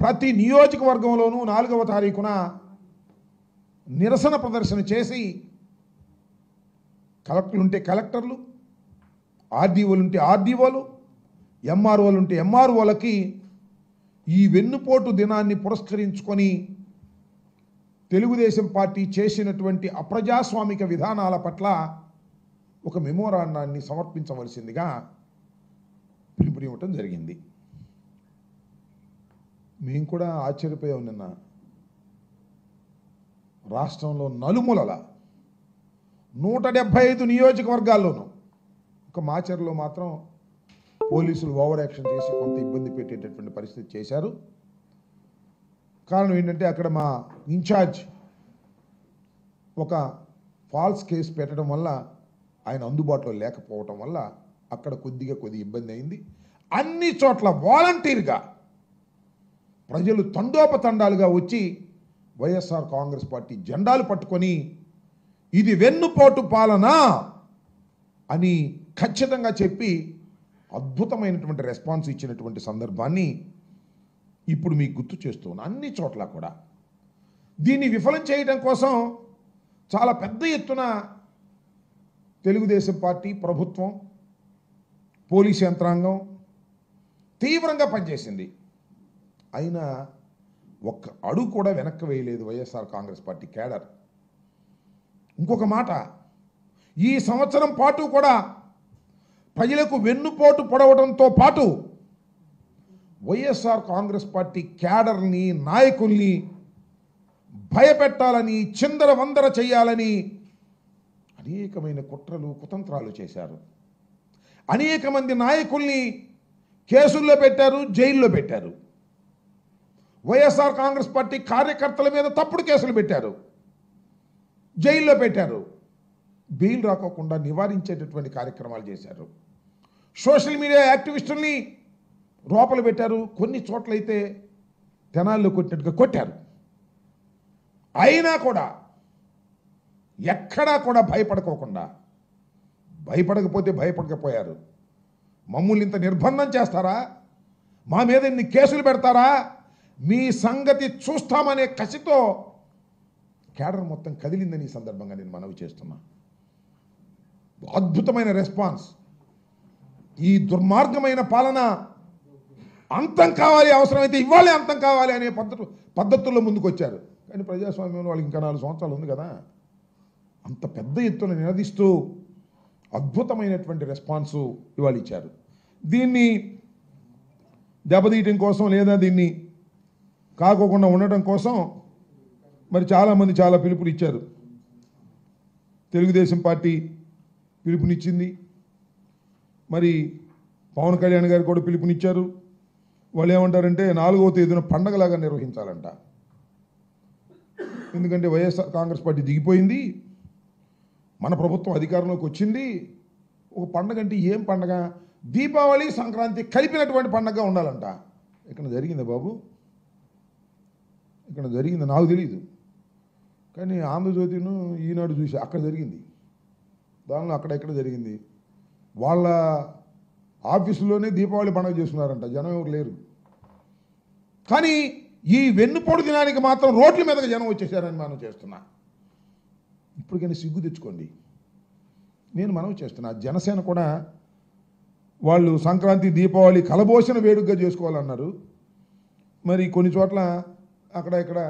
ప్రతి నియోజకవర్గంలోనూ 4వ తారీఖున నిరసన ప్రదర్శన చేసి కలెక్టర్లు ఉంటే కలెక్టర్లు, ఆర్డీఓలు ఉంటే ఆర్డీఓలు, ఎంఆర్ఓలు ఉంటే ఎంఆర్ఓలకి ఈ వెన్నుపోటు దినాన్ని పురస్కరించుకొని తెలుగుదేశం పార్టీ చేసినటువంటి అప్రజాస్వామిక విధానాల పట్ల ఒక మెమోరాండాన్ని సమర్పించవలసిందిగా పిలుపునివ్వటం జరిగింది. మేము కూడా ఆశ్చర్యపోయాం. నిన్న రాష్ట్రంలో నలుమూలల 175 నియోజకవర్గాల్లోనూ ఒక మాచర్లో మాత్రం పోలీసులు ఓవర్ యాక్షన్ చేసి కొంత ఇబ్బంది పెట్టేటటువంటి పరిస్థితి చేశారు. కారణం ఏంటంటే అక్కడ మా ఇన్ఛార్జ్ ఒక ఫాల్స్ కేసు పెట్టడం వల్ల ఆయన అందుబాటులో లేకపోవటం వల్ల అక్కడ కొద్ది ఇబ్బంది అయింది. అన్ని చోట్ల వాలంటీర్గా ప్రజలు తండోపతండాలుగా వచ్చి వైఎస్ఆర్ కాంగ్రెస్ పార్టీ జెండాలు పట్టుకొని ఇది వెన్నుపోటు పాలన అని ఖచ్చితంగా చెప్పి అద్భుతమైనటువంటి రెస్పాన్స్ ఇచ్చినటువంటి సందర్భాన్ని ఇప్పుడు మీకు గుర్తు చేస్తున్నాను. అన్ని చోట్ల కూడా దీన్ని విఫలం చేయడం కోసం చాలా పెద్ద ఎత్తున తెలుగుదేశం పార్టీ ప్రభుత్వం, పోలీసు యంత్రాంగం తీవ్రంగా పనిచేసింది. అయినా ఒక్క అడుగు కూడా వెనక్కి వేయలేదు వైఎస్ఆర్ కాంగ్రెస్ పార్టీ కేడర్. ఇంకొక మాట, ఈ సంవత్సరం పాటు కూడా ప్రజలకు వెన్నుపోటు పొడవడంతో పాటు వైఎస్ఆర్ కాంగ్రెస్ పార్టీ క్యాడర్ని, నాయకుల్ని భయపెట్టాలని, చిందరవందర చేయాలని అనేకమైన కుట్రలు కుతంత్రాలు చేశారు. అనేక మంది నాయకుల్ని కేసుల్లో పెట్టారు, జైల్లో పెట్టారు. వైఎస్ఆర్ కాంగ్రెస్ పార్టీ కార్యకర్తల మీద తప్పుడు కేసులు పెట్టారు, జైల్లో పెట్టారు. బెయిల్ రాకోకుండా నివారించేటటువంటి కార్యక్రమాలు చేశారు. సోషల్ మీడియా యాక్టివిస్టుల్ని లోపల పెట్టారు. కొన్ని చోట్లయితే తెనాల్లో కొట్టినట్టుగా కొట్టారు. అయినా కూడా ఎక్కడా కూడా భయపడకోకుండా, భయపడకపోతే భయపడకపోయారు. మమ్మల్ని ఇంత నిర్బంధం చేస్తారా, మా మీద ఇన్ని కేసులు పెడతారా, మీ సంగతి చూస్తామనే కసితో కేడర్ మొత్తం కదిలిందని ఈ సందర్భంగా నేను మనవి చేస్తున్నా. అద్భుతమైన రెస్పాన్స్. ఈ దుర్మార్గమైన పాలన అంతం కావాలి, అవసరమైతే ఇవ్వాలే అంతం కావాలి అనే పద్ధతుల్లో ముందుకు వచ్చారు. కానీ ప్రజాస్వామ్యంలో వాళ్ళకి ఇంకా 4 సంవత్సరాలు ఉంది కదా. అంత పెద్ద ఎత్తున నినదిస్తూ అద్భుతమైనటువంటి రెస్పాన్సు ఇవాళ ఇచ్చారు. దీన్ని దెబ్బతీయటం కోసం లేదా దీన్ని కాకోకుండా ఉండటం కోసం మరి చాలామంది చాలా పిలుపులు ఇచ్చారు. తెలుగుదేశం పార్టీ పిలుపునిచ్చింది, మరి పవన్ కళ్యాణ్ గారు కూడా పిలుపునిచ్చారు. వాళ్ళు ఏమంటారంటే 4వ తేదీన పండగలాగా నిర్వహించాలంట. ఎందుకంటే వైఎస్ఆర్ కాంగ్రెస్ పార్టీ దిగిపోయింది, మన ప్రభుత్వం అధికారంలోకి వచ్చింది. ఒక పండగ అంటే ఏం పండగ? దీపావళి, సంక్రాంతి కలిపినటువంటి పండగగా ఉండాలంట. ఇక్కడ జరిగిందా బాబు? ఇక్కడ జరిగింది నాకు తెలియదు, కానీ ఆంధ్రజ్యోతిను ఈనాడు చూసి అక్కడ జరిగింది. దానిలో అక్కడెక్కడ జరిగింది. వాళ్ళ ఆఫీసులోనే దీపావళి పండుగ చేస్తున్నారంట, జనం ఎవరు లేరు. కానీ ఈ వెన్నుపోటు దినానికి మాత్రం రోడ్ల మీదకి జనం వచ్చేసారని మనం చేస్తున్నా. ఇప్పటికైనా సిగ్గు తెచ్చుకోండి. నేను మనవి చేస్తున్నా, జనసేన కూడా వాళ్ళు సంక్రాంతి, దీపావళి కలబోసిన వేడుకగా చేసుకోవాలన్నారు. మరి కొన్ని చోట్ల అక్కడ ఇక్కడ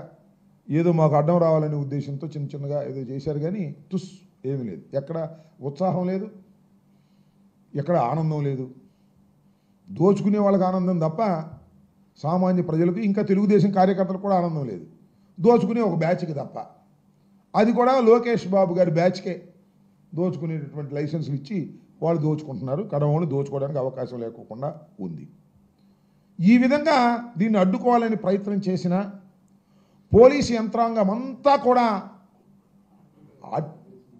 ఏదో మాకు అడ్డం రావాలనే ఉద్దేశంతో చిన్నగా ఏదో చేశారు. కానీ ఏమీ లేదు, ఎక్కడ ఉత్సాహం లేదు, ఎక్కడ ఆనందం లేదు. దోచుకునే వాళ్ళకి ఆనందం తప్ప సామాన్య ప్రజలకు, ఇంకా తెలుగుదేశం కార్యకర్తలకు కూడా ఆనందం లేదు. దోచుకునే ఒక బ్యాచ్కి తప్ప, అది కూడా లోకేష్ బాబు గారి బ్యాచ్కే దోచుకునేటటువంటి లైసెన్సులు ఇచ్చి వాళ్ళు దోచుకుంటున్నారు. కడవలు దోచుకోవడానికి అవకాశం లేకుండా ఉంది. ఈ విధంగా దీన్ని అడ్డుకోవాలని ప్రయత్నం చేసిన పోలీసు యంత్రాంగం అంతా కూడా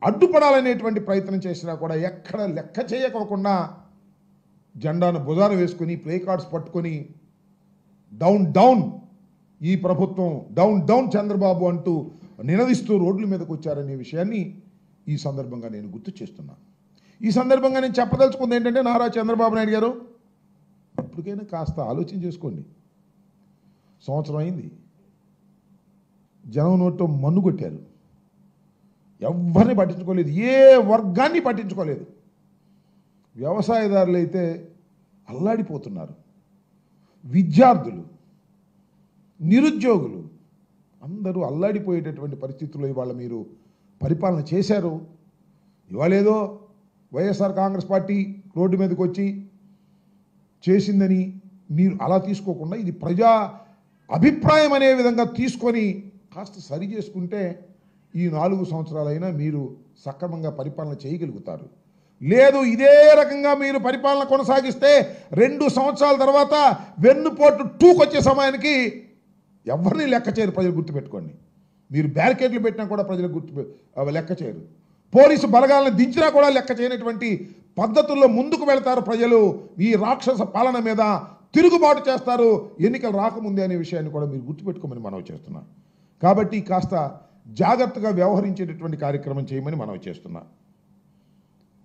అడ్డుపడాలనేటువంటి ప్రయత్నం చేసినా కూడా ఎక్కడ లెక్క చేయకోకుండా జెండాను భుజాన వేసుకొని, ప్లే కార్డ్స్ పట్టుకొని డౌన్ డౌన్ ఈ ప్రభుత్వం, డౌన్ డౌన్ చంద్రబాబు అంటూ నినదిస్తూ రోడ్ల మీదకి వచ్చారనే విషయాన్ని ఈ సందర్భంగా నేను గుర్తు చేస్తున్నా. ఈ సందర్భంగా నేను చెప్పదలుచుకుంది ఏంటంటే, నారా చంద్రబాబు నాయుడు గారు ఇప్పటికైనా కాస్త ఆలోచన చేసుకోండి. సంవత్సరం అయింది. జనం నోట్లో మన్ను కొట్టారు. ఎవరిని పట్టించుకోలేదు, ఏ వర్గాన్ని పట్టించుకోలేదు. వ్యవసాయదారులు అయితే అల్లాడిపోతున్నారు. విద్యార్థులు, నిరుద్యోగులు అందరూ అల్లాడిపోయేటటువంటి పరిస్థితుల్లో ఇవాళ మీరు పరిపాలన చేశారు. ఇవాళ ఏదో వైఎస్ఆర్ కాంగ్రెస్ పార్టీ రోడ్డు మీదకి వచ్చి చేసిందని మీరు అలా తీసుకోకుండా ఇది ప్రజా అభిప్రాయం అనే విధంగా తీసుకొని కాస్త సరి చేసుకుంటే ఈ 4 సంవత్సరాలైనా మీరు సక్రమంగా పరిపాలన చేయగలుగుతారు. లేదు, ఇదే రకంగా మీరు పరిపాలన కొనసాగిస్తే 2 సంవత్సరాల తర్వాత వెన్నుపోటు 2కి వచ్చే సమయానికి ఎవరిని లెక్క చేయరు. ప్రజలు గుర్తుపెట్టుకోండి. మీరు బ్యారికేడ్లు పెట్టినా కూడా ప్రజలు లెక్క చేయరు. పోలీసు బలగాలను దించినా కూడా లెక్క చేయనటువంటి పద్ధతుల్లో ముందుకు వెళ్తారు ప్రజలు. ఈ రాక్షస పాలన మీద తిరుగుబాటు చేస్తారు ఎన్నికలు రాకముందే అనే విషయాన్ని కూడా మీరు గుర్తుపెట్టుకోమని మనవి చేస్తున్నా. కాబట్టి కాస్త జాగ్రత్తగా వ్యవహరించేటటువంటి కార్యక్రమం చేయమని మనవి చేస్తున్నా.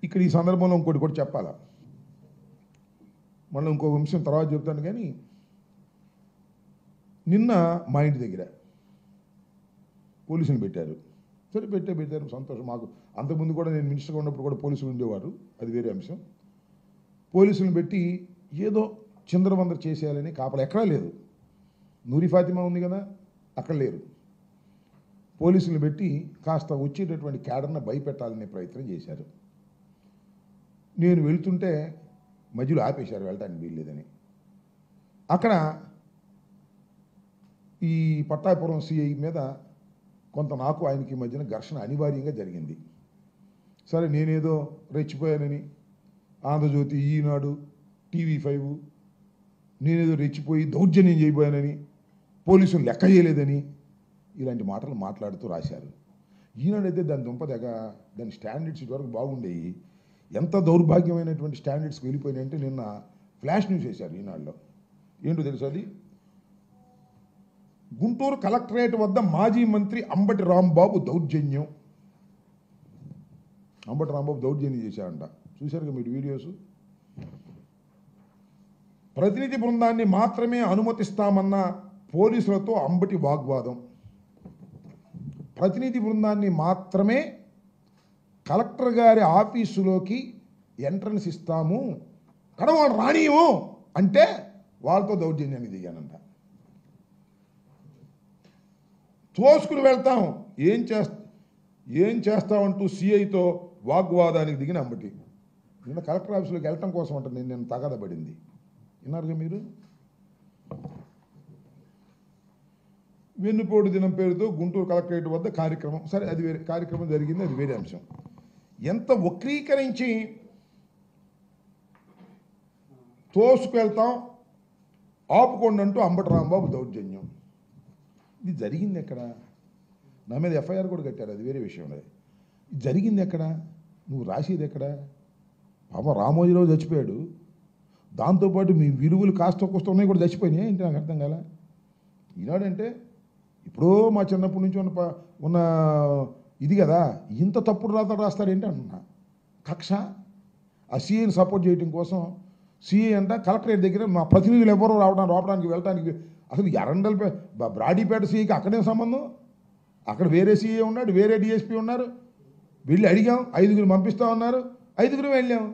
ఇక్కడ ఈ సందర్భంలో ఇంకోటి కూడా చెప్పాలా, మళ్ళీ ఇంకో విషయం తర్వాత చెప్తాను. కానీ నిన్న మా ఇంటి దగ్గర పోలీసులు పెట్టారు. సరే పెట్టారు, సంతోషం. మాకు అంతకుముందు కూడా నేను మినిస్టర్గా ఉన్నప్పుడు కూడా పోలీసులు ఉండేవారు, అది వేరే అంశం. పోలీసులను పెట్టి ఏదో చిందరవందర చేసేయాలని కాపలా ఎక్కడా లేదు. నూరి ఫాతిమా ఉంది కదా, అక్కడ లేరు. పోలీసులు పెట్టి కాస్త వచ్చేటటువంటి క్యాడర్ను భయపెట్టాలనే ప్రయత్నం చేశారు. నేను వెళ్తుంటే మధ్యలో ఆపేశారు, వెళ్ళటానికి వీల్లేదని. అక్కడ ఈ పట్టాపురం సిఐ మీద కొంత నాకు ఆయనకి మధ్యన ఘర్షణ అనివార్యంగా జరిగింది. సరే, నేనేదో రెచ్చిపోయానని ఆంధ్రజ్యోతి, ఈనాడు, TV5 నేనేదో రెచ్చిపోయి దౌర్జన్యం చేయబోయానని, పోలీసులు లెక్క చేయలేదని ఇలాంటి మాటలు మాట్లాడుతూ రాశారు. ఈనాడైతే దాని దుంపదగ, దాని స్టాండర్డ్స్ ఇటువరకు బాగుండేవి. ఎంత దౌర్భాగ్యమైనటువంటి స్టాండర్డ్స్కి వెళ్ళిపోయినాయంటే నిన్న ఫ్లాష్ న్యూస్ వేశారు ఈనాడులో. ఏంటో తెలుసు, అది గుంటూరు కలెక్టరేట్ వద్ద మాజీ మంత్రి అంబటి రాంబాబు దౌర్జన్యం. అంబటి రాంబాబు దౌర్జన్యం చేశారంట. చూశారుగా మీరు వీడియోస్. ప్రతినిధి బృందాన్ని మాత్రమే అనుమతిస్తామన్న పోలీసులతో అంబటి వాగ్వాదం. ప్రతినిధి బృందాన్ని మాత్రమే కలెక్టర్ గారి ఆఫీసులోకి ఎంట్రన్స్ ఇస్తాము, కడవాళ్ళు రానియము అంటే వాళ్ళతో దౌర్జన్యాన్ని దిగానంట. తోసుకుని వెళ్తాం, ఏం చేస్తామంటూ సిఐతో వాగ్వాదానికి దిగిన అంబటి. నిన్న కలెక్టర్ ఆఫీసులోకి వెళ్ళటం కోసం అంటే నేను తగాద పడింది. విన్నారుగా మీరు. వెన్నుపోటు దినం పేరుతో గుంటూరు కలెక్టరేట్ వద్ద కార్యక్రమం. సరే, అది వేరే కార్యక్రమం జరిగింది, అది వేరే అంశం. ఎంత వక్రీకరించి తోసుకెళ్తాం, ఆపుకోండి అంటూ అంబటి రాంబాబు దౌర్జన్యం. ఇది జరిగింది ఎక్కడ? నా మీద FIR కూడా కట్టారు, అది వేరే విషయం. అది జరిగింది ఎక్కడ? నువ్వు రాసేది ఎక్కడ? పాప రామోజీరావు చచ్చిపోయాడు, దాంతోపాటు మీ విలువలు కాస్త కోస్త ఉన్నాయి కూడా చచ్చిపోయినాయి. ఏంటి నాకు అర్థం కాల. ఈనాడంటే ఇప్పుడు మా చిన్నప్పటి నుంచి ఉన్న ఇది కదా, ఇంత తప్పుడు రాస్తారేంటి అంటున్నా. కక్ష. ఆ సిఐని సపోర్ట్ చేయడం కోసం సిఐ అంట కలెక్టరేట్ దగ్గర మా ప్రతినిధులు ఎవరో రావడానికి వెళ్ళడానికి. అసలు ఎరండల్ బ్రాడీపేట సిఐకి అక్కడే సంబంధం. అక్కడ వేరే సిఐ ఉన్నాడు, వేరే DSP ఉన్నారు. వెళ్ళి అడిగాం, 5గురు పంపిస్తా ఉన్నారు, 5గురు వెళ్ళాం.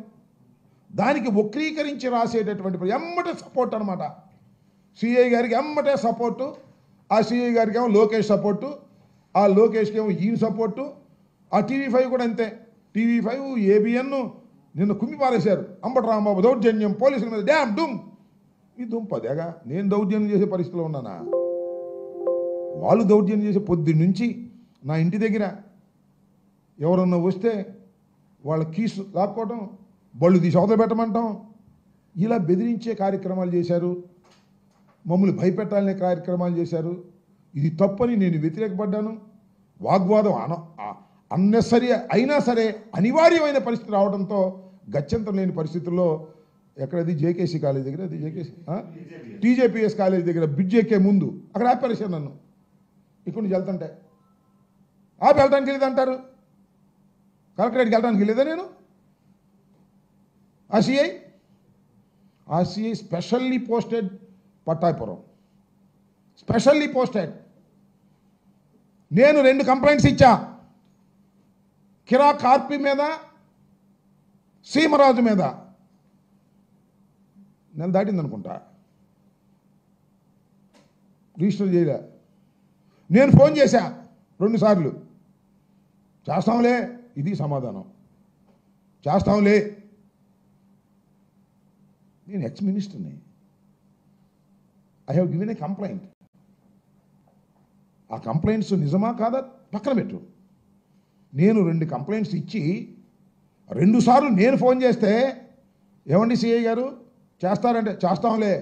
దానికి వక్రీకరించి రాసేటటువంటి ఎమ్మటే సపోర్ట్ అనమాట. సిఐ గారికి ఎమ్మటే సపోర్టు, ఆ సిఐ గారికి ఏమో లోకేష్ సపోర్టు, ఆ లోకేష్కి ఏమో ఈయన సపోర్టు, ఆ TV5 కూడా అంతే. TV5 ABN నిన్న కుమ్మి పారేశారు. అంబటి రాంబాబు దౌర్జన్యం, పోలీసుల మీద డ్యామ్ డుమ్. ఈ దుంపదేగా నేను దౌర్జన్యం చేసే పరిస్థితిలో ఉన్నానా? వాళ్ళు దౌర్జన్యం చేసే పొద్దున్న నుంచి నా ఇంటి దగ్గర ఎవరన్నా వస్తే వాళ్ళ కీసు లాక్కోవటం, బళ్ళు తీసి అవతల పెట్టమంటాం, ఇలా బెదిరించే కార్యక్రమాలు చేశారు. మమ్మల్ని భయపెట్టాలనే కార్యక్రమాలు చేశారు. ఇది తప్పని నేను వ్యతిరేకపడ్డాను. వాగ్వాదం అన్నెసరీ అయినా సరే అనివార్యమైన పరిస్థితి రావడంతో గత్యంతరం లేని పరిస్థితుల్లో ఎక్కడది JKC కాలేజ్ దగ్గర, అది JKC TJPS కాలేజ్ దగ్గర బ్రిడ్జ్ ఎక్కే ముందు అక్కడ ఆపేసారు నన్ను. ఇక్కడ నుంచి వెళ్తుంటే వెళ్ళటానికి వెళ్ళేది అంటారు. కలెక్టరేట్కి వెళ్ళడానికి వెళ్ళేదా నేను? ఆ CI specially posted Pattapuram, specially posted. నేను 2 కంప్లైంట్స్ ఇచ్చా, కిరా కార్పి మీద, సీమరాజు మీద. నెల దాటింది అనుకుంటా, రిజిస్టర్ చేయలే. నేను ఫోన్ చేశా 2 సార్లు, చేస్తాంలే, ఇది సమాధానం, చేస్తాంలే. నేను ఎక్స్ మినిస్టర్ని, I have given a complaint. ఆ కంప్లైంట్స్ నిజమా కాదా పక్కన పెట్టు. నేను 2 కంప్లైంట్స్ ఇచ్చి 2 సార్లు నేను ఫోన్ చేస్తే, ఏమండి సిఐ గారు చేస్తారంటే చేస్తాంలే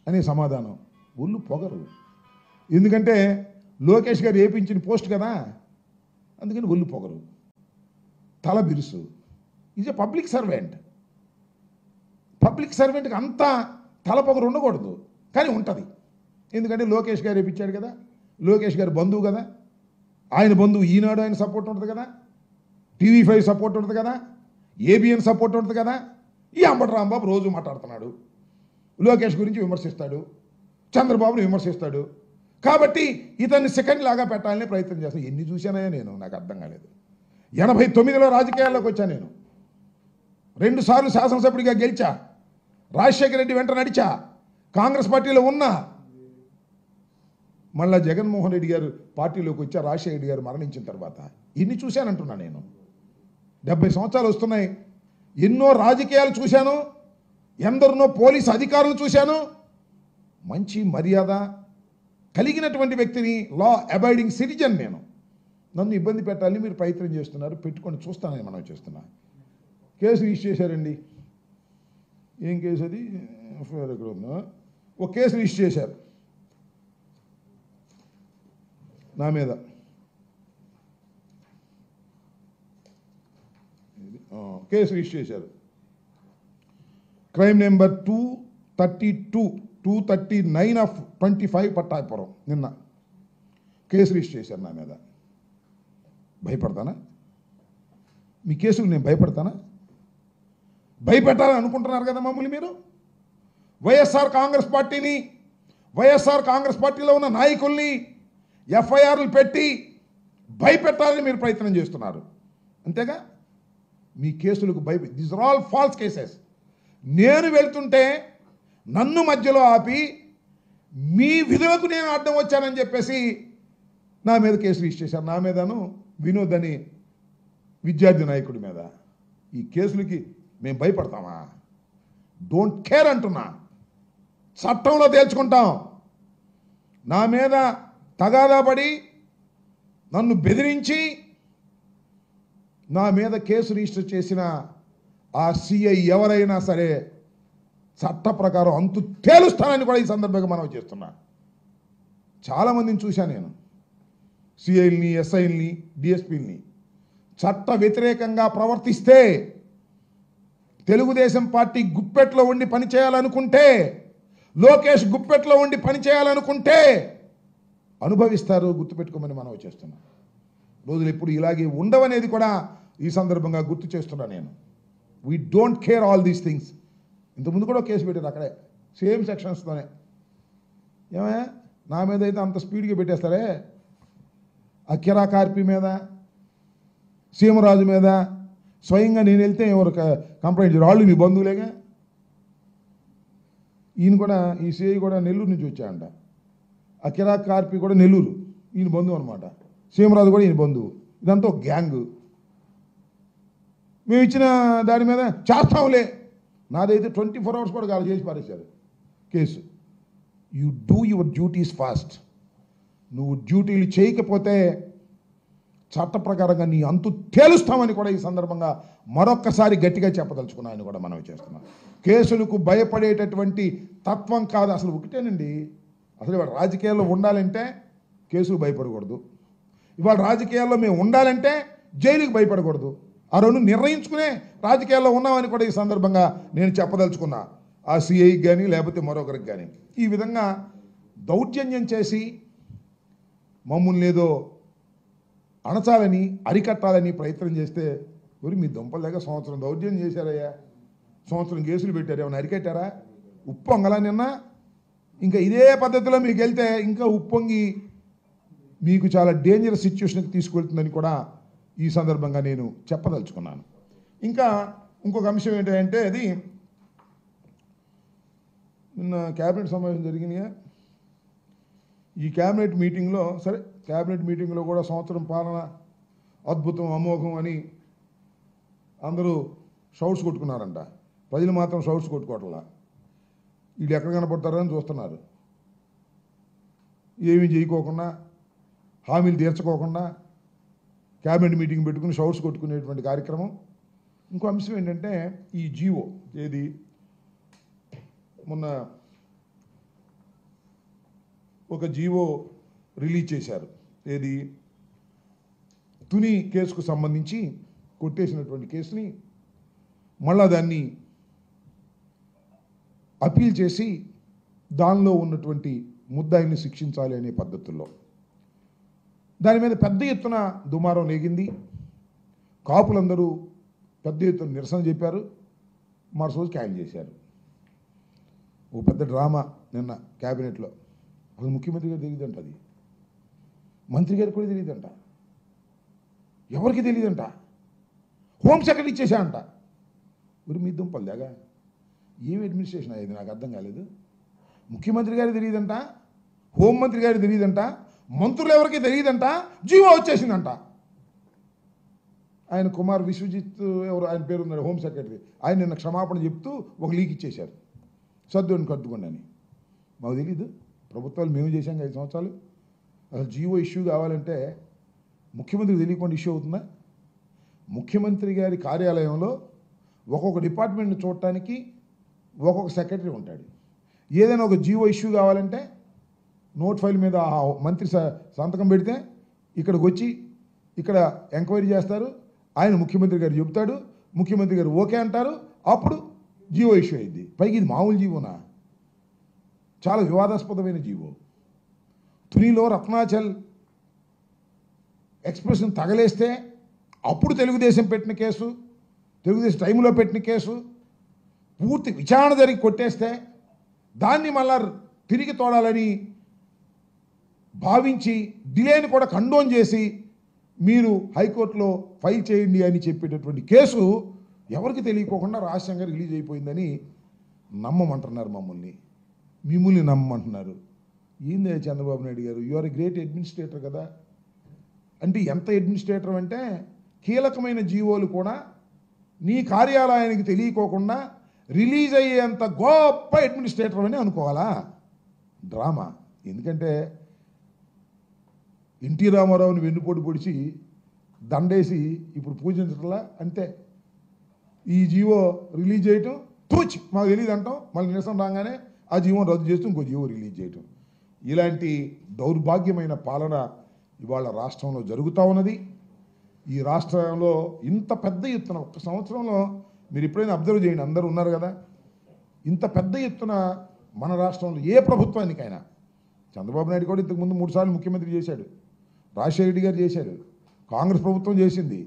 అని సమాధానం. ఒళ్ళు పొగరు, ఎందుకంటే లోకేష్ గారు ఏపించిన పోస్ట్ కదా, అందుకని ఒళ్ళు పొగరు, తల బిరుసు. Is a public servant. Public సర్వెంట్కి అంతా తల పొగరు ఉండకూడదు, కానీ ఉంటుంది. ఎందుకంటే లోకేష్ గారు ఏపించాడు కదా, లోకేష్ గారు బంధువు కదా, ఆయన బంధువు ఈనాడు ఆయన సపోర్ట్ ఉంటుంది కదా, TV5 సపోర్ట్ ఉంటుంది కదా, ABN సపోర్ట్ ఉంటుంది కదా. ఈ అంబటి రాంబాబు రోజు మాట్లాడుతున్నాడు, లోకేష్ గురించి విమర్శిస్తాడు, చంద్రబాబుని విమర్శిస్తాడు. కాబట్టి ఇతన్ని సెకండ్ లాగా పెట్టాలని ప్రయత్నం చేస్తాను. ఎన్ని చూశానో నేను, నాకు అర్థం కాలేదు. 89లో రాజకీయాల్లోకి వచ్చా నేను, 2 సార్లు శాసనసభ్యుడిగా గెలిచా, రాజశేఖర రెడ్డి వెంట నడిచా, కాంగ్రెస్ పార్టీలో ఉన్నా. మళ్ళా జగన్మోహన్ రెడ్డి గారు పార్టీలోకి వచ్చా, రాజశేఖర రెడ్డి గారు మరణించిన తర్వాత. ఇన్ని చూశానంటున్నా నేను. 70 సంవత్సరాలు వస్తున్నాయి, ఎన్నో రాజకీయాలు చూశాను, ఎందరినో పోలీసు అధికారులు చూశాను. మంచి మర్యాద కలిగినటువంటి వ్యక్తిని, లా అబైడింగ్ సిటిజన్ నేను. నన్ను ఇబ్బంది పెట్టాలని మీరు ప్రయత్నం చేస్తున్నారు, పెట్టుకొని చూస్తానని మనం చేస్తున్నా. కేసు రిజిస్టర్ చేశారండి. ఏం కేసు అది? ఎఫ్ఐఆర్ ఎక్కడ ఉందా? ఒక కేసు రిజిస్టర్ చేశారు నా మీద. కేసు రిజిస్టర్ చేశారు. Crime number 239/25 Pattapuram. నిన్న కేసు రిజిస్టర్ చేశారు నా మీద. భయపడతానా? మీ కేసుకు నేను భయపడతానా? భయపెట్టాలని అనుకుంటున్నారు కదా మమ్మల్ని మీరు. వైఎస్ఆర్ కాంగ్రెస్ పార్టీని, వైఎస్ఆర్ కాంగ్రెస్ పార్టీలో ఉన్న నాయకుల్ని ఎఫ్ఐఆర్లు పెట్టి భయపెట్టాలని మీరు ప్రయత్నం చేస్తున్నారు, అంతేగా? మీ కేసులకు these are all false cases. నేను వెళ్తుంటే నన్ను మధ్యలో ఆపి మీ విధులకు నేను అడ్డం వచ్చానని చెప్పేసి నా మీద కేసు రిజిస్టర్ చేశారు. నా మీదను వినోద్ అని విద్యార్థి నాయకుడి మీద. ఈ కేసులకి మేము భయపడతామా? డోంట్ కేర్ అంటున్నా. చట్టంలో తేల్చుకుంటాం. నా మీద తగాదా పడి నన్ను బెదిరించి నా మీద కేసు రిజిస్టర్ చేసిన ఆ సిఐ ఎవరైనా సరే చట్ట ప్రకారం అంతు తేలుస్తానని కూడా ఈ సందర్భంగా మనం చేస్తున్నా. చాలామందిని చూశాను నేను, సిఐల్ని, ఎస్ఐల్ని, డిఎస్పీల్ని. చట్ట వ్యతిరేకంగా ప్రవర్తిస్తే, తెలుగుదేశం పార్టీ గుప్పెట్లో ఉండి పనిచేయాలనుకుంటే, లోకేష్ గుప్పెట్లో ఉండి పనిచేయాలనుకుంటే అనుభవిస్తారు. గుర్తుపెట్టుకోమని మనం చేస్తున్నాం. రోజులు ఎప్పుడు ఇలాగే ఉండవనేది కూడా ఈ సందర్భంగా గుర్తు చేస్తున్నా నేను. We don't care all these things. ఇంతకుముందు కూడా కేసు పెట్టారు అక్కడే, సేమ్ సెక్షన్స్తోనే. ఏమయ్యా నా మీద అయితే అంత స్పీడ్గా పెట్టేస్తారే? ఆ కిరా కార్పి మీద, సీమరాజు మీద స్వయంగా నేను వెళ్తే ఎవరు కంప్లైంట్ చేయరు, వాళ్ళు మీ బంధువులేగా. ఈయన కూడా, ఈ సిఐ కూడా నెల్లూరు నుంచి వచ్చాయంట. ఆ కిరా కార్పి కూడా నెల్లూరు, ఈయన బంధువు అనమాట. సీమరాజు కూడా ఈయన బంధువు. ఇదంతా ఒక గ్యాంగ్. మేము ఇచ్చిన దాని మీద చేస్తాంలే. నాదైతే 24 hours కూడా కాదు, చేసి పారేశారు కేసు. You do your duties fast. నువ్వు డ్యూటీలు చేయకపోతే చట్ట ప్రకారంగా నీ అంతు తేలుస్తామని కూడా ఈ సందర్భంగా మరొక్కసారి గట్టిగా చెప్పదలుచుకున్నాను కూడా మనం చేస్తున్నాం. కేసులకు భయపడేటటువంటి తత్వం కాదు అసలు. ఒకటేనండి, అసలు ఇవాళ రాజకీయాల్లో ఉండాలంటే కేసులు భయపడకూడదు. ఇవాళ రాజకీయాల్లో మేము ఉండాలంటే జైలుకి భయపడకూడదు. ఆ రెండు నిర్ణయించుకునే రాజకీయాల్లో ఉన్నామని కూడా ఈ సందర్భంగా నేను చెప్పదలుచుకున్నా. ఆ సిఐకి కానీ లేకపోతే మరొకరికి కానీ ఈ విధంగా దౌర్జన్యం చేసి మమ్మల్ని ఏదో అణచాలని, అరికట్టాలని ప్రయత్నం చేస్తే, ఊరి మీ దుంపలేక సంవత్సరం దౌర్జన్యం చేశారయ్యా, సంవత్సరం కేసులు పెట్టారు, ఏమైనా అరికట్టారా? ఉప్పు అంగలా నిన్న ఇంకా ఇదే పద్ధతిలో మీకు వెళ్తే ఇంకా ఉప్పొంగి మీకు చాలా డేంజరస్ సిచ్యువేషన్కి తీసుకెళ్తుందని కూడా ఈ సందర్భంగా నేను చెప్పదలుచుకున్నాను. ఇంకా ఇంకొక అంశం ఏంటంటే అది నిన్న క్యాబినెట్ సమావేశం జరిగినాయా, ఈ క్యాబినెట్ మీటింగ్లో సరే క్యాబినెట్ మీటింగ్లో కూడా సంవత్సరం పాలన అద్భుతం అమోఘం అని అందరూ షౌట్స్ కొట్టుకున్నారంట. ప్రజలు మాత్రం షౌట్స్ కొట్టుకోవట్లా. వీళ్ళు ఎక్కడ కనపడతారని చూస్తున్నారు. ఏమీ చేయకోకుండా హామీలు తీర్చుకోకుండా క్యాబినెట్ మీటింగ్ పెట్టుకుని షౌట్స్ కొట్టుకునేటువంటి కార్యక్రమం. ఇంకో అంశం ఏంటంటే ఈ జీవో ఏది మొన్న ఒక జీవో రిలీజ్ చేశారు. ఏది తుని కేసుకు సంబంధించి కొట్టేసినటువంటి కేసుని మళ్ళా దాన్ని అపీల్ చేసి దానిలో ఉన్నటువంటి ముద్దాయిని శిక్షించాలి అనే పద్ధతుల్లో దాని మీద పెద్ద ఎత్తున దుమారం లేగింది. కాపులందరూ పెద్ద ఎత్తున నిరసన చెప్పారు, మరుసోజు క్యాన్సిల్ చేశారు. ఓ పెద్ద డ్రామా నిన్న క్యాబినెట్లో. అసలు ముఖ్యమంత్రి గారు తెలియదంట, అది మంత్రి గారికి కూడా తెలియదంట, ఎవరికి తెలియదంట, హోమ్ సెక్రటరీ ఇచ్చేసాయంట. మరి మీ దుంపలు దాగా ఏం అడ్మినిస్ట్రేషన్ అయ్యేది నాకు అర్థం కాలేదు. ముఖ్యమంత్రి గారికి తెలియదంట, హోంమంత్రి గారికి తెలియదంట, మంత్రులు ఎవరికి తెలియదంట, జీవో వచ్చేసిందంట. ఆయన కుమార్ విశ్వజిత్ ఎవరు ఆయన పేరు ఉన్నాడు హోమ్ సెక్రటరీ, ఆయన నిన్న క్షమాపణ చెప్తూ ఒక లీక్ ఇచ్చేశారు, సర్దుని కద్దుకోండి అని. మాకు తెలీదు, ప్రభుత్వాలు మేము చేశాం 5 సంవత్సరాలు. అసలు జీవో ఇష్యూ కావాలంటే ముఖ్యమంత్రికి తెలియకుండా ఇష్యూ అవుతుందా? ముఖ్యమంత్రి గారి కార్యాలయంలో ఒక్కొక్క డిపార్ట్మెంట్ని చూడటానికి ఒక్కొక్క సెక్రటరీ ఉంటాడు. ఏదైనా ఒక జీవో ఇష్యూ కావాలంటే నోట్ ఫైల్ మీద ఆ మంత్రి సంతకం పెడితే ఇక్కడికి వచ్చి ఇక్కడ ఎంక్వైరీ చేస్తారు, ఆయన ముఖ్యమంత్రి గారు చెబుతాడు, ముఖ్యమంత్రి గారు ఓకే అంటారు, అప్పుడు జీవో ఇష్యూ అయింది. పైకి ఇది మామూలు జీవోనా? చాలా వివాదాస్పదమైన జీవో. తునిలో రత్నాచల్ ఎక్స్ప్రెషన్ తగలేస్తే అప్పుడు తెలుగుదేశం పెట్టిన కేసు, తెలుగుదేశం టైంలో పెట్టిన కేసు పూర్తి విచారణ జరిగి కొట్టేస్తే దాన్ని మళ్ళా తిరిగి తోడాలని భావించి డిలేని కూడా కండోన్ చేసి మీరు హైకోర్టులో ఫైల్ చేయండి అని చెప్పేటటువంటి కేసు ఎవరికి తెలియకోకుండా రహస్యంగా రిలీజ్ అయిపోయిందని నమ్మమంటున్నారు మమ్మల్ని, మిమ్మల్ని నమ్మమంటున్నారు. ఏంది చంద్రబాబు నాయుడు గారు, you are a great administrator కదా. అంటే ఎంత అడ్మినిస్ట్రేటర్ అంటే కీలకమైన జీవోలు కూడా నీ కార్యాలయానికి తెలియకోకుండా రిలీజ్ అయ్యేంత గొప్ప అడ్మినిస్ట్రేటర్ అని అనుకోవాలా? డ్రామా. ఎందుకంటే ఎన్టీ రామారావుని వెన్నుపోటు పొడిచి దండేసి ఇప్పుడు పూజించట్లా అంతే. ఈ జీవో రిలీజ్ చేయటం తూచి మాకు తెలియదు అంటాం, మళ్ళీ నిరసన రాగానే ఆ జీవోని రద్దు చేస్తూ ఇంకో జీవో రిలీజ్ చేయటం. ఇలాంటి దౌర్భాగ్యమైన పాలన ఇవాళ రాష్ట్రంలో జరుగుతూ ఉన్నది. ఈ రాష్ట్రంలో ఇంత పెద్ద ఎత్తున ఒక్క సంవత్సరంలో మీరు ఎప్పుడైనా అబ్జర్వ్ చేయండి, అందరూ ఉన్నారు కదా, ఇంత పెద్ద ఎత్తున మన రాష్ట్రంలో ఏ ప్రభుత్వానికైనా, చంద్రబాబు నాయుడు కూడా ఇంతకుముందు 3 సార్లు ముఖ్యమంత్రి చేశాడు, రాజశేఖర రెడ్డి గారు చేశారు, కాంగ్రెస్ ప్రభుత్వం చేసింది.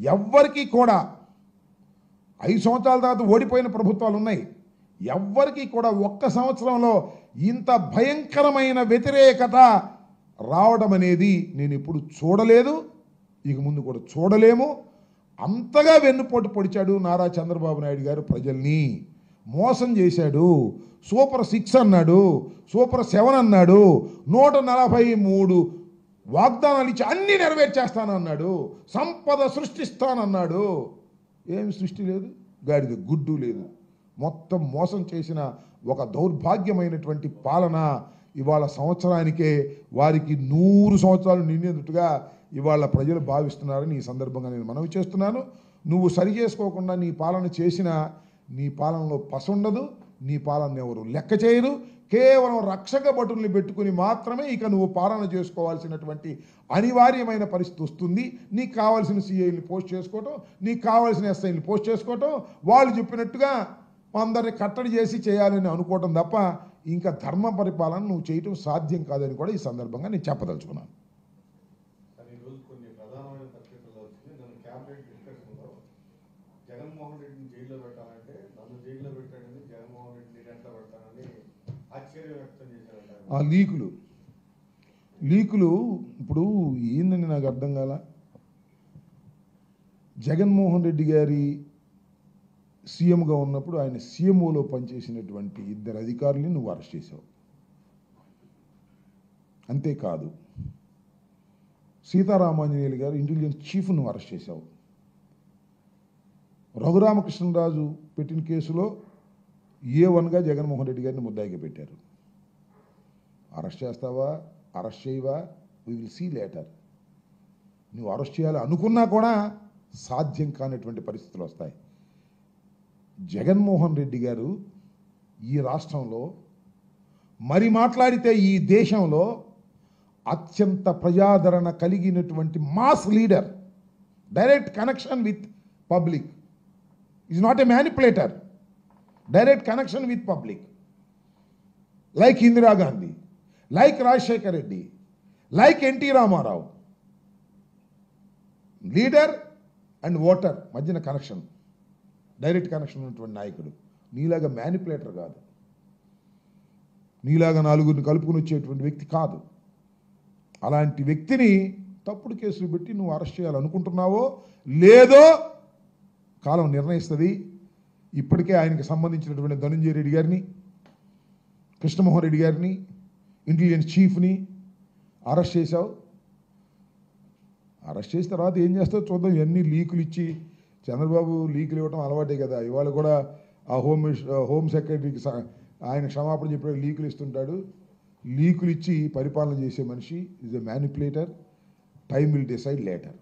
ఎవ్వరికీ కూడా 5 సంవత్సరాల తర్వాత ఓడిపోయిన ప్రభుత్వాలు ఉన్నాయి. ఎవ్వరికీ కూడా ఒక్క సంవత్సరంలో ఇంత భయంకరమైన వ్యతిరేకత రావడం అనేది నేను ఎప్పుడు చూడలేదు, ఇక ముందు కూడా చూడలేము. అంతగా వెన్నుపోటు పొడిచాడు నారా చంద్రబాబు నాయుడు గారు, ప్రజల్ని మోసం చేశాడు. సూపర్ 6 అన్నాడు, సూపర్ 7 అన్నాడు, 143 వాగ్దానాలు ఇచ్చి అన్నీ నెరవేర్చేస్తానన్నాడు, సంపద సృష్టిస్తానన్నాడు. ఏమి సృష్టి లేదు, గాడిద గుడ్డు లేదు. మొత్తం మోసం చేసిన ఒక దౌర్భాగ్యమైనటువంటి పాలన ఇవాళ సంవత్సరానికే వారికి 100 సంవత్సరాలు నిండినట్టుగా ఇవాళ ప్రజలు భావిస్తున్నారని ఈ సందర్భంగా నేను మనవి చేస్తున్నాను. నువ్వు సరి చేసుకోకుండా నీ పాలన చేసినా నీ పాలనలో పసుండదు, నీ పాలన ఎవరు లెక్క చేయరు. కేవలం రక్షక భటుల్ని పెట్టుకుని మాత్రమే ఇక నువ్వు పాలన చేసుకోవాల్సినటువంటి అనివార్యమైన పరిస్థితి వస్తుంది. నీకు కావాల్సిన సిఐని పోస్ట్ చేసుకోవటం, నీకు కావాల్సిన ఎస్ఐని పోస్ట్ చేసుకోవటం, వాళ్ళు చెప్పినట్టుగా అందరిని కట్టడి చేసి చేయాలని అనుకోవటం తప్ప ఇంకా ధర్మ పరిపాలన నువ్వు చేయటం సాధ్యం కాదని కూడా ఈ సందర్భంగా నేను చెప్పదలుచుకున్నాను. జగన్మోహన్ రెడ్డిని జైల్లో పెట్టాలంటే నన్ను జైల్లో పెట్టాడని జగన్మోహన్ రెడ్డిని ఎట్లా పెడతానని ఆశ్చర్యం వ్యక్తం ఆ లీకులు ఇప్పుడు ఏందని నాకు అర్థం కాల. జగన్మోహన్ రెడ్డి గారి సీఎంగా ఉన్నప్పుడు ఆయన సీఎంఓలో పనిచేసినటువంటి 2 అధికారులని నువ్వు అరెస్ట్ చేసావు. అంతేకాదు, సీతారామాంజనేయులు గారు ఇంటెలిజెన్స్ చీఫ్ నువ్వు అరెస్ట్ చేశావు. రఘురామకృష్ణరాజు పెట్టిన కేసులో A1గా జగన్మోహన్ రెడ్డి గారిని ముద్దాయిగా పెట్టారు. అరెస్ట్ చేస్తావా, అరెస్ట్ చేయవా, వి విల్ సీ లేటర్. నువ్వు అరెస్ట్ చేయాలి అనుకున్నా కూడా సాధ్యం కానటువంటి పరిస్థితులు వస్తాయి. జగన్మోహన్ రెడ్డి గారు ఈ రాష్ట్రంలో మరి మాట్లాడితే ఈ దేశంలో అత్యంత ప్రజాదరణ కలిగినటువంటి mass leader, direct connection with public, is not a manipulator, direct connection with public, like Indira Gandhi, like Rajasekhar Reddy, like NT Rama Rao. Leader and voter మధ్యన కనెక్షన్, డైరెక్ట్ కనెక్షన్ ఉన్నటువంటి నాయకుడు. నీలాగా మ్యానిపులేటర్ కాదు, నీలాగా 4గురిని కలుపుకుని వచ్చేటువంటి వ్యక్తి కాదు. అలాంటి వ్యక్తిని తప్పుడు కేసులు పెట్టి నువ్వు అరెస్ట్ చేయాలనుకుంటున్నావో లేదో కాలం నిర్ణయిస్తుంది. ఇప్పటికే ఆయనకి సంబంధించినటువంటి ధనంజయ రెడ్డి గారిని, కృష్ణమోహన్ రెడ్డి గారిని, ఇంటెలిజెన్స్ చీఫ్ని అరెస్ట్ చేశావు. అరెస్ట్ చేసిన తర్వాత ఏం చేస్తావు చూద్దాం. ఇవన్నీ లీకులు ఇచ్చి, చంద్రబాబు లీకులు ఇవ్వడం అలవాటే కదా. ఇవాళ కూడా ఆ హోమ్ సెక్రటరీకి ఆయన క్షమాపణ చెప్పే లీకులు ఇస్తుంటాడు. లీకులు ఇచ్చి పరిపాలన చేసే మనిషి is a manipulator. Time will decide later.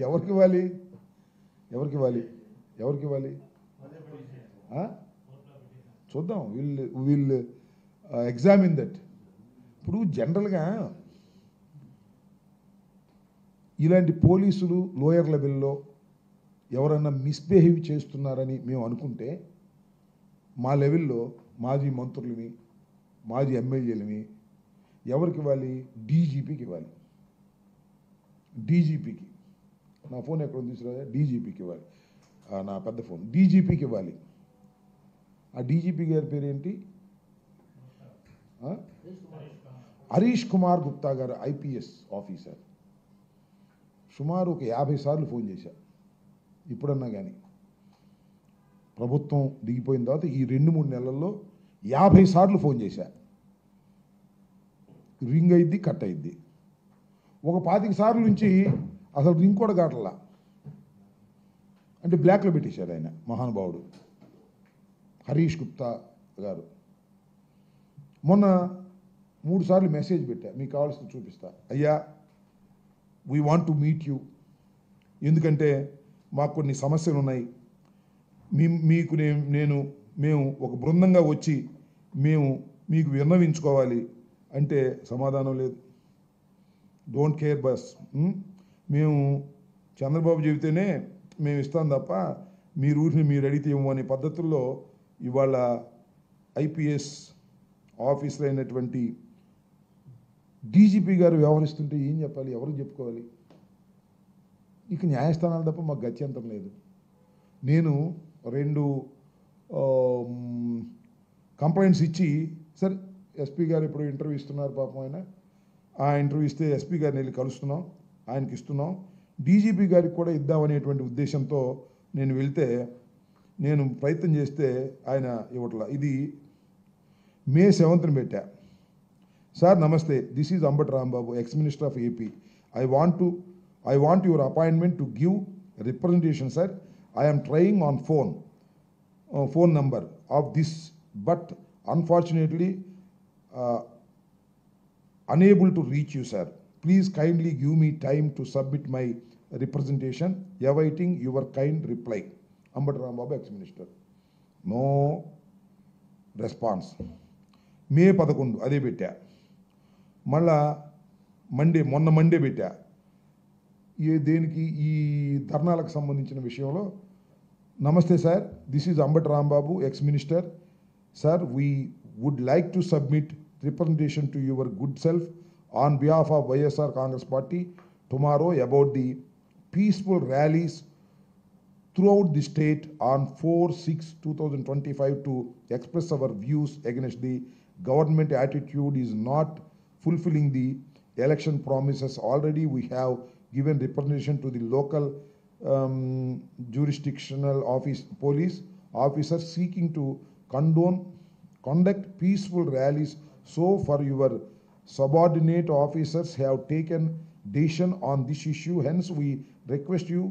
ఎవరికి ఇవ్వాలి, ఎవరికి ఇవ్వాలి, ఎవరికి ఇవ్వాలి చూద్దాం. Will examine that. ఇప్పుడు జనరల్గా ఇలాంటి పోలీసులు లోయర్ లెవెల్లో ఎవరన్నా మిస్బిహేవ్ చేస్తున్నారని మేము అనుకుంటే మా లెవెల్లో మాజీ మంత్రులని, మాజీ ఎమ్మెల్యేలని ఎవరికి ఇవ్వాలి? డీజీపీకి ఇవ్వాలి. డీజీపీకి, నా ఫోన్ ఎక్కడ తీసుకురా, డీజీపీకి ఇవ్వాలి. నా పెద్ద ఫోన్ డీజీపీకి ఇవ్వాలి. ఆ డీజీపీ గారి పేరేంటి? హరీష్ కుమార్ గుప్తా గారు, ఐపీఎస్ ఆఫీసర్. సుమారు ఒక 50 సార్లు ఫోన్ చేశా. ఇప్పుడన్నా కానీ ప్రభుత్వం దిగిపోయిన తర్వాత ఈ 2-3 నెలల్లో 50 సార్లు ఫోన్ చేశా. రింగ్ అయిద్ది, కట్ అయిద్ది. ఒక 25 సార్లు నుంచి అసలు రింగ్ కూడా కావట్లా. అంటే బ్లాక్లో పెట్టేశారు ఆయన, మహానుభావుడు హరీష్ గుప్తా గారు. మొన్న 3 సార్లు మెసేజ్ పెట్టా, మీకు కావాల్సింది చూపిస్తా. అయ్యా, we want to meet you, ఎందుకంటే మాకు కొన్ని సమస్యలు ఉన్నాయి. మేము ఒక బృందంగా వచ్చి మీకు విన్నవించుకోవాలి అంటే సమాధానం లేదు. Don't care bus. మేము చంద్రబాబు చెబితేనే మేము ఇస్తాం తప్ప మీరు ఊరిని మీరు అడిగితే ఏమో అనే పద్ధతుల్లో ఇవాళ ఐపీఎస్ ఆఫీసర్ అయినటువంటి డీజీపీ గారు వ్యవహరిస్తుంటే ఏం చెప్పాలి, ఎవరికి చెప్పుకోవాలి? ఇక న్యాయస్థానాలు తప్ప మాకు గత్యంతరం లేదు. నేను 2 కంప్లైంట్స్ ఇచ్చి, సరే ఎస్పీ గారు ఇప్పుడు ఇంటర్వ్యూ ఇస్తున్నారు పాపం, ఆయన ఆ ఇంటర్వ్యూ ఇస్తే ఎస్పీ గారిని వెళ్ళి కలుస్తున్నాం, ఆయనకి ఇస్తున్నాం. డీజీపీ గారికి కూడా ఇద్దామనేటువంటి ఉద్దేశంతో నేను వెళ్తే, నేను ప్రయత్నం చేస్తే ఆయన ఇవ్వట్లా. ఇది May 7th పెట్టా. సార్ నమస్తే, this is Ambati Rambabu, ex minister of AP. I want your appointment to give representation, sir. I am trying on phone number of this, but unfortunately unable to reach you, sir. Please kindly give me time to submit my representation. Awaiting your kind reply. Ambati Rambabu, ex-minister. No response. May 11 అదే పెట్టా. మళ్ళా మొన్న Monday పెట్టా. దేనికి? ఈ ధర్నాలకు సంబంధించిన విషయంలో. నమస్తే sir, this is Ambati Rambabu, ex minister. Sir, we would like to submit representation to your good self on behalf of YSR Congress party tomorrow about the peaceful rallies throughout the state on 4/6/2025 to express our views against the government attitude is not fulfilling the election promises. Already we have given representation to the local jurisdictional police officers seeking to conduct peaceful rallies. So for your subordinate officers have taken decision on this issue. Hence we request you,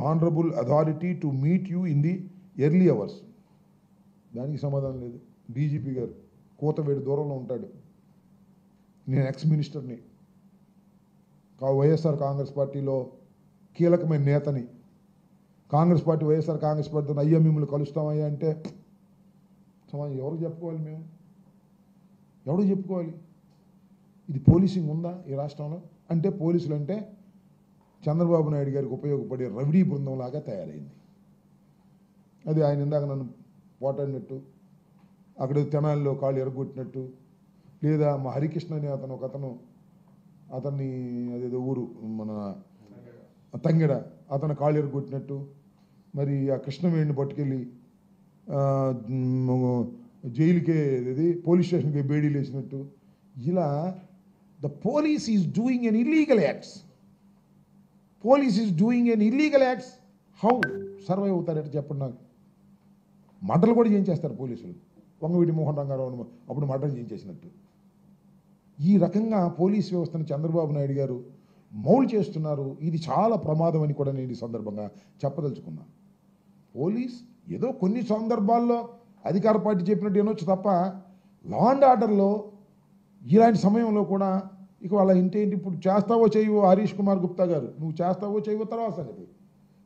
honorable authority, to meet you in the early hours. దానికి సమాధానం లేదు. DGP గారు కోతవేడి దూరంలో ఉంటాడు. నేను ex మినిస్టర్ని, వైఎస్ఆర్ కాంగ్రెస్ పార్టీలో కీలకమైన నేతని. వైఎస్ఆర్ కాంగ్రెస్ పార్టీతో అయ్యా మిమ్మల్ని కలుస్తామయ్యా అంటే ఎవరికి చెప్పుకోవాలి? మేము ఎవరికి చెప్పుకోవాలి? ఇది పోలీసింగ్ ఉందా ఈ రాష్ట్రంలో? అంటే పోలీసులు అంటే చంద్రబాబు నాయుడు గారికి ఉపయోగపడే రౌడీ బృందంలాగా తయారైంది. అది ఆయన ఇందాక నన్ను పోటాడినట్టు, అక్కడ తెనాలిలో కాళ్ళు ఎరగొట్టినట్టు, లేదా మా హరికృష్ణ అని అతన్ని అదేదో ఊరు మన తంగెడ, అతను కాళ్ళు ఎరగొట్టినట్టు, మరి ఆ కృష్ణవేణిని పట్టుకెళ్ళి జైలుకే పోలీస్ స్టేషన్కి బేడీలు వేసినట్టు, ఇలా the police is doing an illegal acts. How survive అవుతారంటే చెప్పండి నాకు. మర్డర్లు కూడా చేయించేస్తారు పోలీసులు. వంగవీటి మోహన్ రంగారావు అప్పుడు మర్డర్ చేయించేసినట్టు. ఈ రకంగా పోలీస్ వ్యవస్థను చంద్రబాబు నాయుడు గారు మౌల్ చేస్తున్నారు. ఇది చాలా ప్రమాదం అని కూడా నేను ఈ సందర్భంగా చెప్పదలుచుకున్నా. పోలీస్ ఏదో కొన్ని సందర్భాల్లో అధికార పార్టీ చెప్పినట్టు వినొచ్చు తప్ప, లా అండ్ ఆర్డర్లో ఇలాంటి సమయంలో కూడా ఇక వాళ్ళ ఇంటేంటి, ఇప్పుడు చేస్తావో చేయవో హరీష్ కుమార్ గుప్తా గారు, నువ్వు చేస్తావో చేయవో తర్వాత సంగతి.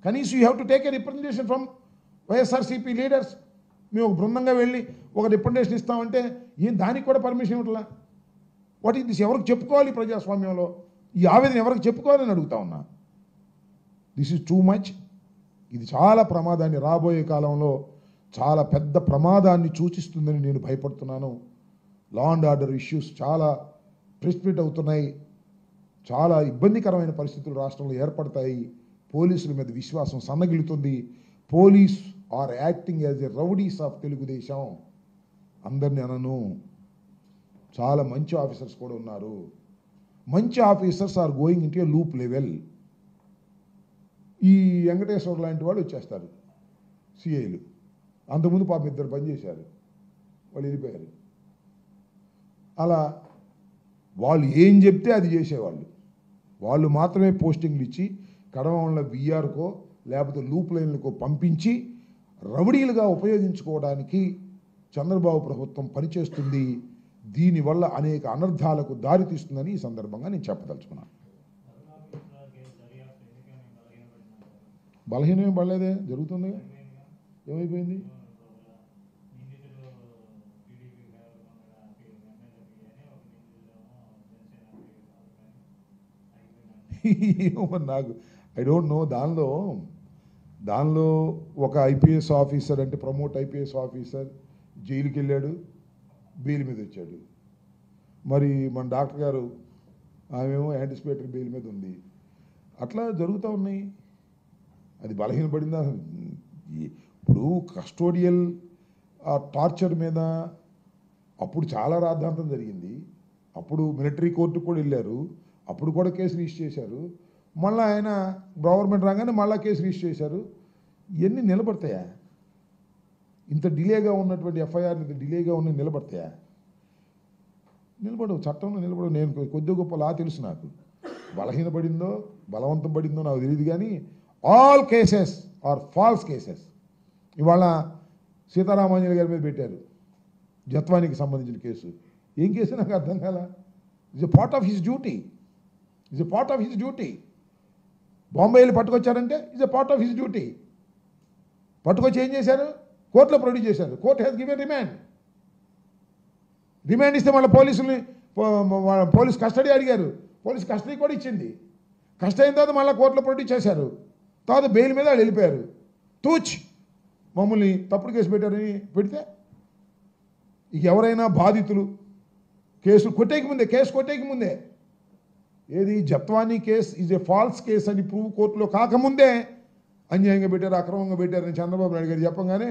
కనీసం you have to take a representation from YSRCP leaders. మేము ఒక బృందంగా వెళ్ళి ఒక రిప్రజెంటేషన్ ఇస్తామంటే దానికి కూడా పర్మిషన్ ఇవ్వట్లా. What is this? ఎవరికి చెప్పుకోవాలి ప్రజాస్వామ్యంలో? ఈ ఆవేదన ఎవరికి చెప్పుకోవాలని అడుగుతా ఉన్నా. This is too much. ఇది చాలా ప్రమాదాన్ని, రాబోయే కాలంలో చాలా పెద్ద ప్రమాదాన్ని సూచిస్తుందని నేను భయపడుతున్నాను. లా అండ్ ఆర్డర్ ఇష్యూస్ చాలా ప్రెసిపిటేట్ అవుతున్నాయి. చాలా ఇబ్బందికరమైన పరిస్థితులు రాష్ట్రంలో ఏర్పడతాయి. పోలీసుల మీద విశ్వాసం సన్నగిలుతుంది. Police are acting as a rowdies of Telugu Desam. అందరినీ అనను, చాలా మంచి ఆఫీసర్స్ కూడా ఉన్నారు. మంచి officers are going into a loop level. ఈ వెంకటేశ్వర లాంటి వాళ్ళు వచ్చేస్తారు సిఐలు. అంతకుముందు పాపం ఇద్దరు పనిచేశారు, వాళ్ళు వెళ్ళిపోయారు. అలా వాళ్ళు ఏం చెప్తే అది చేసేవాళ్ళు. వాళ్ళు మాత్రమే పోస్టింగ్లు ఇచ్చి కడవల విఆర్కో లేకపోతే లూప్ లైన్లకో పంపించి రౌడీలుగా ఉపయోగించుకోవడానికి చంద్రబాబు ప్రభుత్వం పనిచేస్తుంది. దీనివల్ల అనేక అనర్థాలకు దారితీస్తుందని ఈ సందర్భంగా నేను చెప్పదలుచుకున్నాను. బలహీనమే పడలేదే, జరుగుతుంది. ఏమైపోయింది? నాకు ఐ డోంట్ నో. దానిలో ఒక ఐపీఎస్ ఆఫీసర్, అంటే ప్రమోట్ ఐపీఎస్ ఆఫీసర్ జైలుకి వెళ్ళాడు, బెయిల్ మీద వచ్చాడు. మరి మన డాక్టర్ గారు ఆమెమో యాంటిసిపేటరీ బెయిల్ మీద ఉంది. అట్లా జరుగుతూ ఉన్నాయి. అది బలహీనపడిందా? ఇప్పుడు కస్టోడియల్ టార్చర్ మీద అప్పుడు చాలా రాద్ధాంతం జరిగింది. అప్పుడు మిలిటరీ కోర్టుకు కూడా వెళ్ళారు, అప్పుడు కూడా కేసు రిజిస్టర్ చేశారు. మళ్ళీ ఆయన గవర్నమెంట్ రాగానే మళ్ళీ కేసు రిజిస్టర్ చేశారు. ఇవన్నీ నిలబడతాయా? ఇంత డిలేగా ఉన్నటువంటి ఎఫ్ఐఆర్ డిలేగా ఉన్న నిలబడతాయా? నిలబడవు, చట్టంలో నిలబడవు. నేను కొద్ది గొప్ప లా తెలుసు నాకు. బలహీనపడిందో బలవంతం పడిందో నాకు తెలియదు, కానీ all cases are false cases. ఇవాళ సీతారామాంజలి గారి మీద పెట్టారు జత్వానికి సంబంధించిన కేసు. ఏం కేసు నాకు అర్థం కాల. It's a part of his duty. బాంబేలో పట్టుకొచ్చారంటే it's a part of his duty. పట్టుకొచ్చి ఏం చేశారు? కోర్టులో ప్రొడ్యూస్ చేశారు. కోర్ట్ హ్యాస్ గివెన్ రిమాండ్ ఇస్తే మళ్ళీ పోలీస్ కస్టడీ అడిగారు. పోలీస్ కస్టడీ కూడా ఇచ్చింది. కస్టడీ అయిన తర్వాత మళ్ళీ కోర్టులో ప్రొడ్యూస్ చేశారు. తర్వాత బెయిల్ మీద వాళ్ళు వెళ్ళిపోయారు. మమ్మల్ని తప్పుడు కేసు పెట్టారని పెడితే ఇక ఎవరైనా బాధితులు కేసు కొట్టేకి ముందే ఏది Jethwani case is a false case అని ప్రూవ్ కోర్టులో కాకముందే అన్యాయంగా పెట్టారు, అక్రమంగా పెట్టారని చంద్రబాబు నాయుడు గారు చెప్పంగానే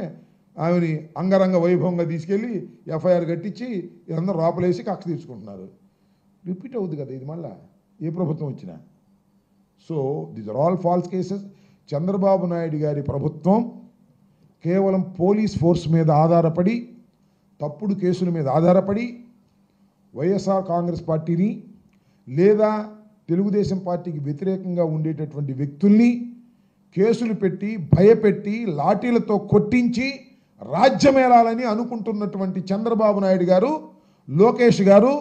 ఆమెని అంగరంగ వైభవంగా తీసుకెళ్ళి ఎఫ్ఐఆర్ కట్టించి ఇదంతా లోపలేసి కక్ష తీర్చుకుంటున్నారు. రిపీట్ అవుద్ది కదా ఇది మళ్ళా ఏ ప్రభుత్వం వచ్చినా. So these are all false cases. Chandrababu Naidu గారి ప్రభుత్వం కేవలం పోలీస్ ఫోర్స్ మీద ఆధారపడి, తప్పుడు కేసుల మీద ఆధారపడి వైఎస్ఆర్ కాంగ్రెస్ పార్టీని లేదా తెలుగుదేశం పార్టీకి వ్యతిరేకంగా ఉండేటటువంటి వ్యక్తుల్ని కేసులు పెట్టి భయపెట్టి లాఠీలతో కొట్టించి రాజ్యమేలాలని అనుకుంటున్నటువంటి చంద్రబాబు నాయుడు గారు, లోకేష్ గారు